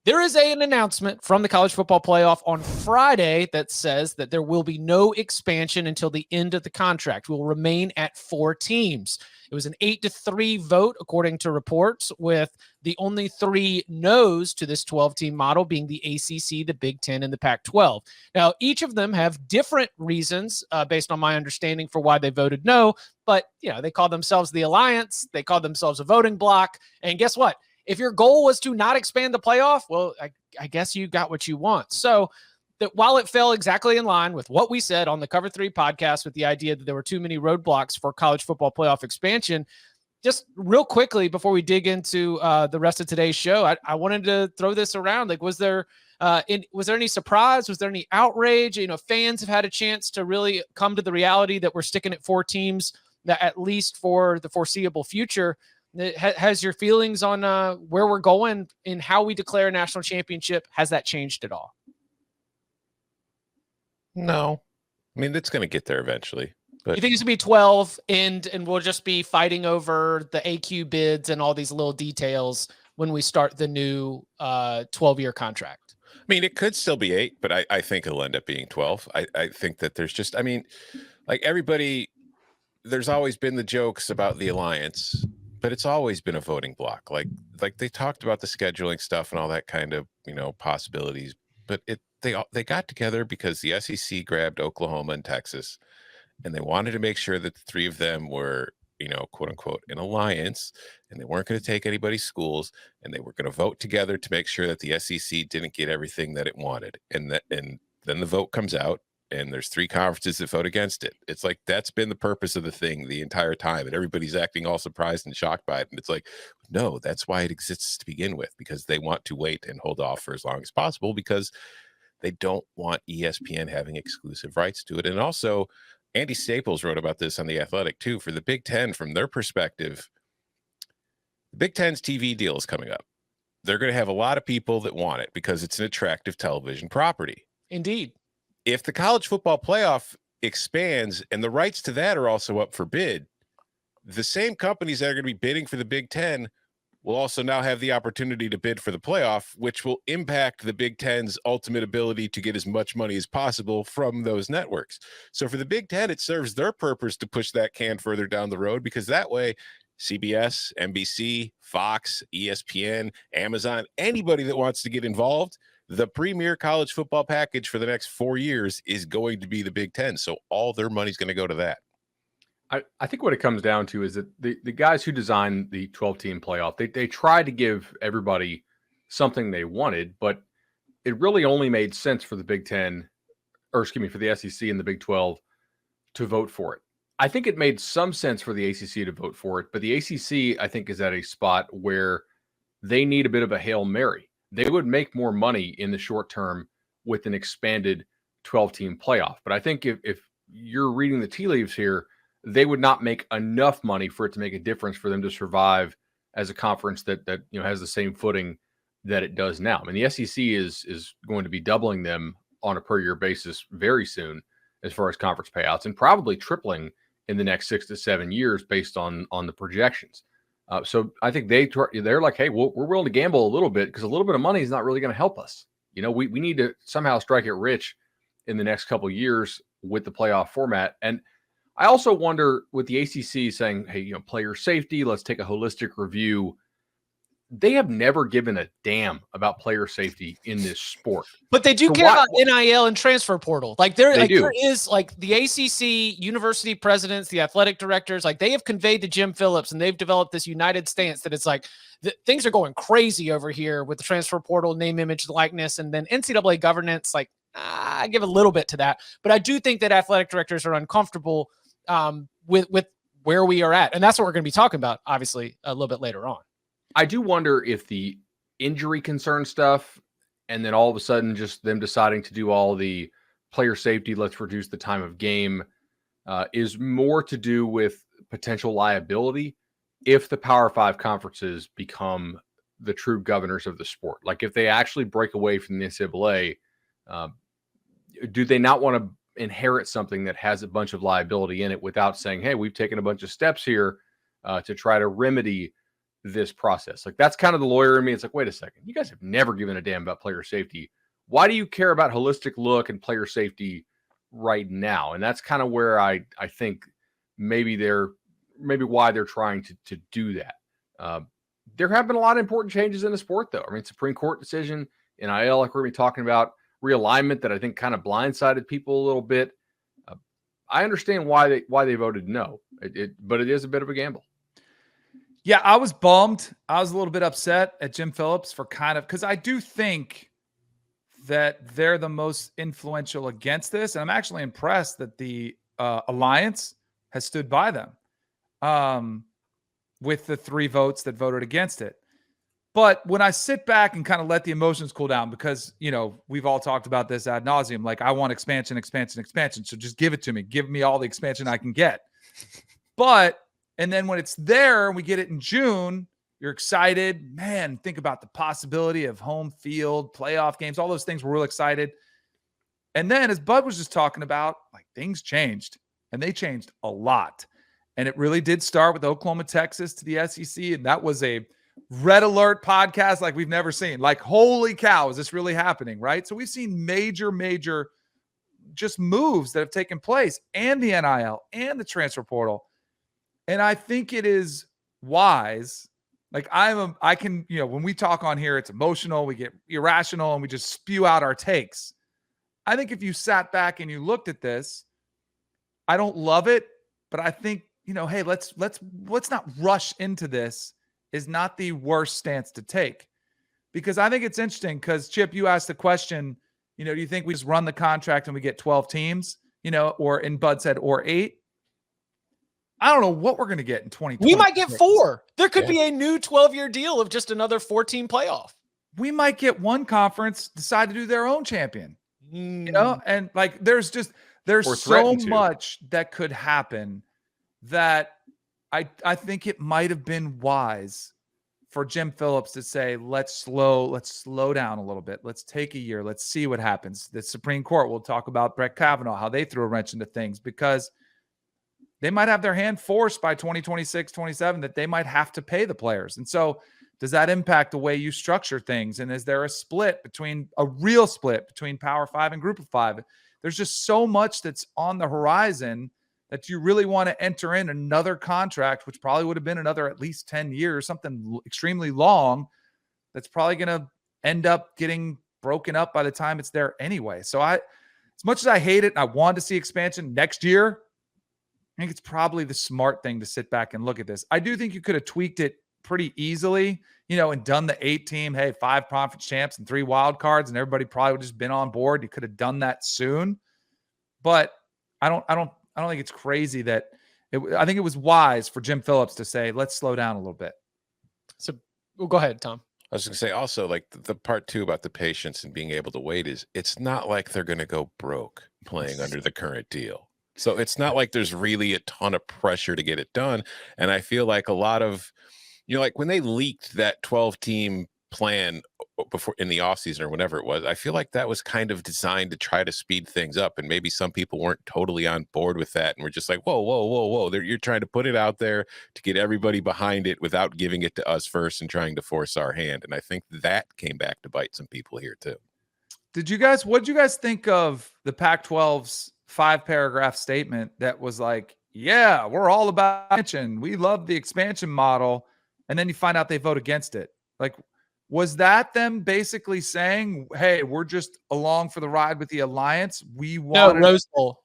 There is an announcement from the College Football Playoff on Friday that says that there will be no expansion until the end of the contract. We will remain at 4 teams. It was an 8-3 vote, according to reports, with the only 3 no's to this 12-team model being the ACC, the Big Ten, and the Pac-12. Now, each of them have different reasons, based on my understanding, for why they voted no. But, they call themselves the Alliance. They call themselves a voting bloc. And guess what? If your goal was to not expand the playoff, well, I guess you got what you want. So that while it fell exactly in line with what we said on the Cover 3 podcast with the idea that there were too many roadblocks for college football playoff expansion, just real quickly before we dig into the rest of today's show, I wanted to throw this around. Like, was there any surprise? Was there any outrage? Fans have had a chance to really come to the reality that we're sticking at 4 teams, that at least for the foreseeable future. Has your feelings on where we're going and how we declare a national championship, has that changed at all? No. I mean, it's going to get there eventually. But you think it's going to be 12 and we'll just be fighting over the AQ bids and all these little details when we start the new 12-year contract? I mean, it could still be 8, but I think it'll end up being 12. I think that there's just, like everybody, there's always been the jokes about the Alliance, but it's always been a voting block. Like they talked about the scheduling stuff and all that kind of, possibilities, but they got together because the SEC grabbed Oklahoma and Texas, and they wanted to make sure that the 3 of them were, quote unquote, an alliance, and they weren't going to take anybody's schools, and they were going to vote together to make sure that the SEC didn't get everything that it wanted. And then the vote comes out, and there's 3 conferences that vote against it. It's like, that's been the purpose of the thing the entire time. And everybody's acting all surprised and shocked by it. And it's like, no, that's why it exists to begin with, because they want to wait and hold off for as long as possible, because they don't want ESPN having exclusive rights to it. And also, Andy Staples wrote about this on The Athletic too. For the Big Ten, from their perspective, the Big Ten's TV deal is coming up. They're going to have a lot of people that want it because it's an attractive television property. Indeed. If the college football playoff expands and the rights to that are also up for bid, the same companies that are going to be bidding for the Big Ten will also now have the opportunity to bid for the playoff, which will impact the Big Ten's ultimate ability to get as much money as possible from those networks. So for the Big Ten, it serves their purpose to push that can further down the road, because that way CBS, NBC, Fox, ESPN, Amazon, anybody that wants to get involved, the premier college football package for the next 4 years is going to be the Big Ten. So all their money's going to go to that. I think what it comes down to is that the guys who designed the 12-team playoff, they tried to give everybody something they wanted, but it really only made sense for the Big Ten, or excuse me, for the SEC and the Big 12 to vote for it. I think it made some sense for the ACC to vote for it, but the ACC, I think, is at a spot where they need a bit of a Hail Mary. They would make more money in the short term with an expanded 12-team playoff. But I think if you're reading the tea leaves here, they would not make enough money for it to make a difference for them to survive as a conference that has the same footing that it does now. I mean, the SEC is going to be doubling them on a per year basis very soon as far as conference payouts, and probably tripling in the next 6 to 7 years based on the projections. So I think they're like, hey, we're willing to gamble a little bit, because a little bit of money is not really going to help us. We need to somehow strike it rich in the next couple of years with the playoff format. And I also wonder, with the ACC saying, hey, player safety, let's take a holistic review. They have never given a damn about player safety in this sport. But they do care about NIL and transfer portal. There is the ACC university presidents, the athletic directors, they have conveyed to Jim Phillips, and they've developed this united stance that it's things are going crazy over here with the transfer portal, name, image, likeness, and then NCAA governance. I give a little bit to that, but I do think that athletic directors are uncomfortable with where we are at. And that's what we're going to be talking about, obviously, a little bit later on. I do wonder if the injury concern stuff, and then all of a sudden just them deciding to do all the player safety, let's reduce the time of game, is more to do with potential liability if the Power 5 conferences become the true governors of the sport. If they actually break away from the NCAA, do they not want to inherit something that has a bunch of liability in it without saying, hey, we've taken a bunch of steps here to try to remedy this process. Like, that's kind of the lawyer in me. It's like, wait a second, you guys have never given a damn about player safety. Why do you care about holistic look and player safety right now? And that's kind of where I think maybe why they're trying to do that. There have been a lot of important changes in the sport, though. I mean, Supreme Court decision, NIL, like we're going to be talking about, realignment that I think kind of blindsided people a little bit. I understand why they voted no, but it is a bit of a gamble. Yeah, I was bummed. I was a little bit upset at Jim Phillips for because I do think that they're the most influential against this. And I'm actually impressed that the Alliance has stood by them with the 3 votes that voted against it. But when I sit back and kind of let the emotions cool down, because, we've all talked about this ad nauseum, like, I want expansion. So just give it to me. Give me all the expansion I can get. And then when it's there and we get it in June, you're excited. Man, think about the possibility of home field, playoff games, all those things. We're real excited. And then, as Bud was just talking about, like, things changed, and they changed a lot. And it really did start with Oklahoma, Texas to the SEC. And that was a red alert podcast like we've never seen. Like, holy cow, is this really happening? Right. So we've seen major just moves that have taken place, and the NIL and the transfer portal. And I think it is wise. Like, I can, when we talk on here, it's emotional, we get irrational, and we just spew out our takes. I think if you sat back and you looked at this, I don't love it, but I think, hey, let's not rush into this is not the worst stance to take. Because I think it's interesting, because Chip, you asked the question, do you think we just run the contract and we get 12 teams, and Bud said, or 8? I don't know what we're going to get in 2020. We might get 4. There could be a new 12-year deal of just another 14 playoff. We might get one conference decide to do their own champion, and like, there's so much that could happen that I think it might have been wise for Jim Phillips to say, let's slow down a little bit. Let's take a year. Let's see what happens. The Supreme Court, we'll talk about Brett Kavanaugh, how they threw a wrench into things, because they might have their hand forced by 2026, 27, that they might have to pay the players. And so does that impact the way you structure things? And is there a real split between Power 5 and Group of 5? There's just so much that's on the horizon that you really want to enter in another contract, which probably would have been another at least 10 years, something extremely long, that's probably going to end up getting broken up by the time it's there anyway. So as much as I hate it, and I want to see expansion next year, I think it's probably the smart thing to sit back and look at this. I do think you could have tweaked it pretty easily, and done the 8-team, hey, 5 conference champs and 3 wild cards, and everybody probably would have just been on board. You could have done that soon. But I don't think it's crazy I think it was wise for Jim Phillips to say, let's slow down a little bit. So go ahead, Tom. I was going to say also, like, the part 2 about the patience and being able to wait is, it's not like they're going to go broke playing under the current deal. So it's not like there's really a ton of pressure to get it done. And I feel like a lot of, like, when they leaked that 12-team plan before in the offseason or whenever it was, I feel like that was kind of designed to try to speed things up. And maybe some people weren't totally on board with that. And we're just like, whoa. You're trying to put it out there to get everybody behind it without giving it to us first and trying to force our hand. And I think that came back to bite some people here too. What did you guys think of the Pac-12's 5-paragraph statement that was like, yeah, we're all about expansion. We love the expansion model. And then you find out they vote against it. Like, was that them basically saying, hey, we're just along for the ride with the Alliance? We want Rose Bowl.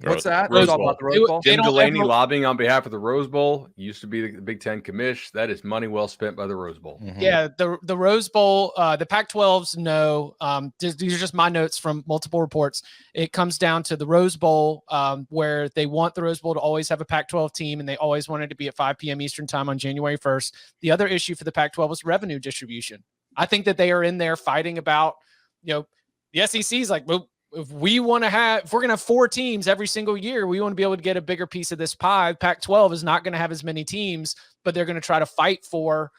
What's that? Rose All Bowl. about the Rose Bowl. Jim Delaney lobbying on behalf of the Rose Bowl. Used to be the Big Ten commish. That is money well spent by the Rose Bowl. Mm-hmm. Yeah, the Rose Bowl, the Pac-12s, no. These are just my notes from multiple reports. It comes down to the Rose Bowl, where they want the Rose Bowl to always have a Pac-12 team, and they always wanted to be at 5 p.m. Eastern time on January 1st. The other issue for the Pac-12 was revenue distribution. I think that they are in there fighting about, the SEC is like, well, if we're going to have 4 teams every single year, we want to be able to get a bigger piece of this pie. Pac-12 is not going to have as many teams, but they're going to try to fight for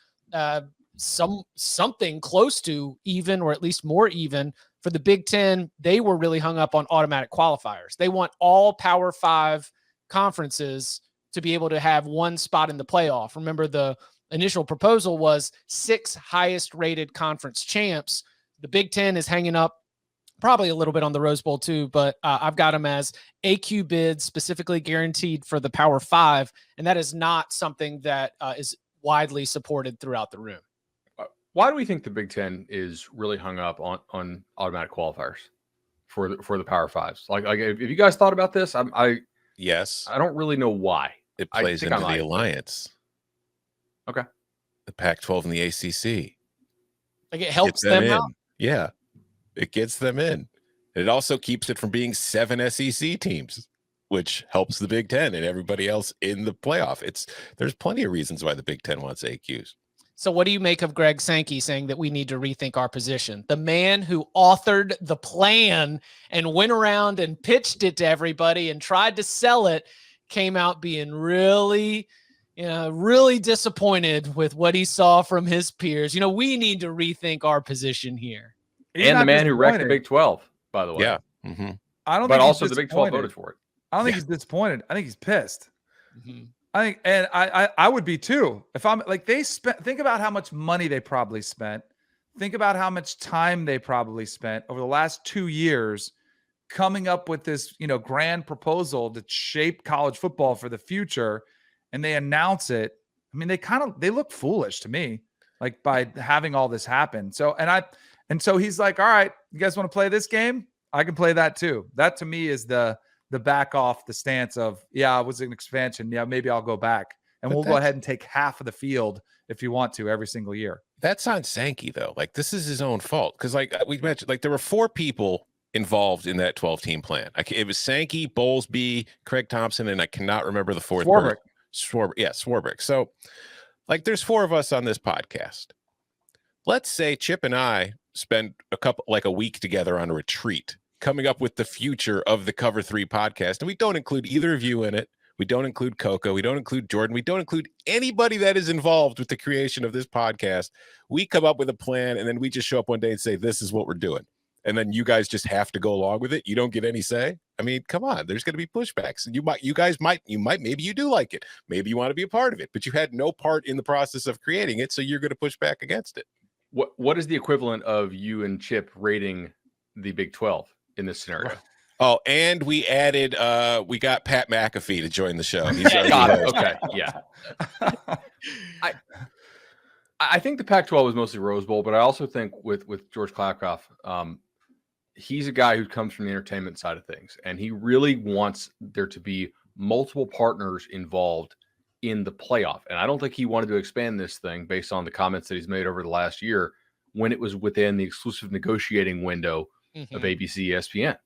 something close to even, or at least more even. For the Big Ten, they were really hung up on automatic qualifiers. They want all Power 5 conferences to be able to have one spot in the playoff. Remember, the initial proposal was 6 highest rated conference champs. The Big Ten is hanging up probably a little bit on the Rose Bowl too, but I've got them as AQ bids specifically guaranteed for the Power 5, and that is not something that is widely supported throughout the room. Why do we think the Big Ten is really hung up on automatic qualifiers for the Power 5s? Like if you guys thought about this, Yes, I don't really know why. it plays into the alliance. Okay, the Pac-12 and the ACC. Like it helps them out. Yeah, it gets them in. It also keeps it from being 7 SEC teams, which helps the Big Ten and everybody else in the playoff. There's plenty of reasons why the Big Ten wants AQs. So what do you make of Greg Sankey saying that we need to rethink our position? The man who authored the plan and went around and pitched it to everybody and tried to sell it came out being really disappointed with what he saw from his peers. We need to rethink our position here. And the man who wrecked the Big 12, by the way. Yeah. Mm-hmm. I don't. But think also the Big 12 voted for it. I don't think he's disappointed. I think he's pissed. Mm-hmm. I would be too. If I'm like think about how much money they probably spent. Think about how much time they probably spent over the last 2 years coming up with this, grand proposal to shape college football for the future. And they announce it. I mean, they look foolish to me, like by having all this happen. So he's like, all right, you guys want to play this game? I can play that too. That to me is the back off the stance of, yeah, it was an expansion. Yeah, maybe I'll go back and we'll go ahead and take half of the field if you want to every single year. That's on Sankey though. Like this is his own fault. Cause like we mentioned, like there were 4 people involved in that 12-team plan. It was Sankey, Bowlesby, Craig Thompson, and I cannot remember the 4th person. Swarbrick. So like there's 4 of us on this podcast. Let's say Chip and I spend a week together on a retreat coming up with the future of the Cover 3 podcast. And we don't include either of you in it. We don't include Coco. We don't include Jordan. We don't include anybody that is involved with the creation of this podcast. We come up with a plan and then we just show up one day and say, this is what we're doing. And then you guys just have to go along with it. You don't get any say. I mean, come on, there's going to be pushbacks. And maybe you do like it. Maybe you want to be a part of it, but you had no part in the process of creating it. So you're going to push back against it. What is the equivalent of you and Chip rating the Big 12 in this scenario? Oh, and we added, we got Pat McAfee to join the show. He's got it. Okay. Yeah. I think the Pac-12 was mostly Rose Bowl, but I also think with George Klakoff, he's a guy who comes from the entertainment side of things, and he really wants there to be multiple partners involved in the playoff. And I don't think he wanted to expand this thing based on the comments that he's made over the last year when it was within the exclusive negotiating window of ABC, ESPN,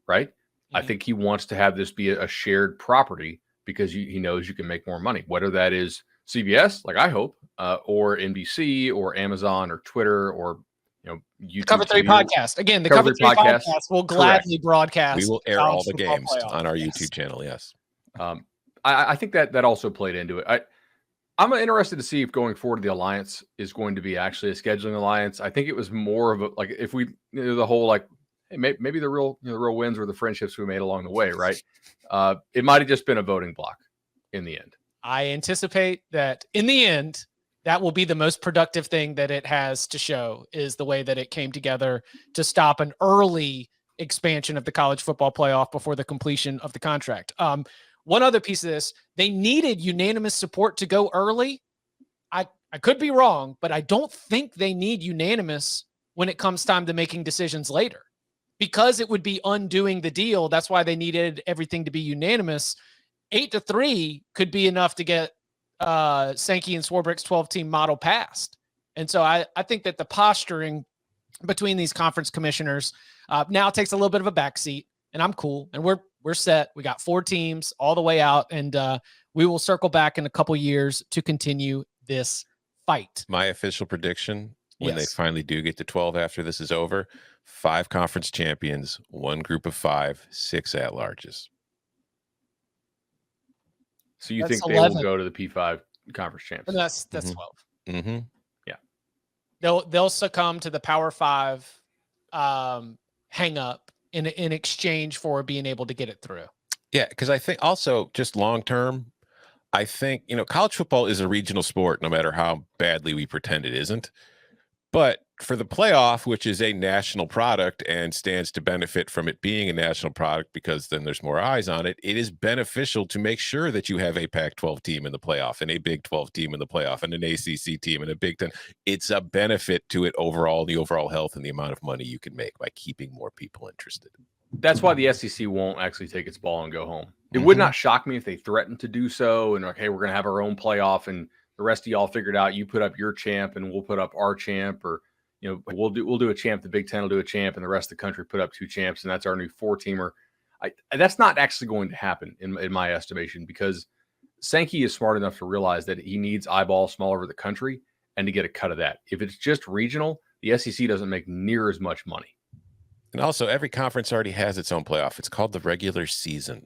right? I think he wants to have this be a shared property because he knows you can make more money, whether that is CBS, like I hope, or NBC or Amazon or Twitter or YouTube. Cover 3 podcast. Again, the Cover 3 podcast will gladly broadcast. We will air all the games on our YouTube channel. Yes. I think that also played into it. I'm interested to see if going forward the alliance is going to be actually a scheduling alliance. I think it was more of a, like, if we, the whole, like, hey, maybe the real wins were the friendships we made along the way. Right. It might've just been a voting block in the end. I anticipate that in the end, that will be the most productive thing that it has to show, is the way that it came together to stop an early expansion of the college football playoff before the completion of the contract. One other piece of this, they needed unanimous support to go early. I could be wrong, but I don't think they need unanimous when it comes time to making decisions later, because it would be undoing the deal. That's why they needed everything to be unanimous. 8-3 could be enough to get Sankey and Swarbrick's 12-team model passed. And so I think that the posturing between these conference commissioners now takes a little bit of a backseat, and I'm cool. And we're set. We got 4 teams all the way out, and we will circle back in a couple years to continue this fight. My official prediction, when they finally do get to 12 after this is over, 5 conference champions, 1 group of 5, 6 at-larges. So you think 11. They will go to the P5 conference champs? And that's 12. Mm-hmm. Yeah. They'll succumb to the Power 5 hang up in exchange for being able to get it through. Yeah, because I think also just long term, I think, college football is a regional sport, no matter how badly we pretend it isn't. But for the playoff, which is a national product and stands to benefit from it being a national product because then there's more eyes on it, it is beneficial to make sure that you have a Pac-12 team in the playoff and a Big 12 team in the playoff and an ACC team and a Big 10. It's a benefit to it overall, the overall health and the amount of money you can make by keeping more people interested. That's why the SEC won't actually take its ball and go home. It would not shock me if they threatened to do so and like, hey, we're going to have our own playoff and the rest of y'all figured out. You put up your champ and we'll put up our champ, or we'll do a champ. The Big Ten will do a champ, and the rest of the country put up 2 champs, and that's our new 4-teamer. That's not actually going to happen in my estimation, because Sankey is smart enough to realize that he needs eyeballs from all over the country and to get a cut of that. If it's just regional, the SEC doesn't make near as much money. And also, every conference already has its own playoff. It's called the regular season.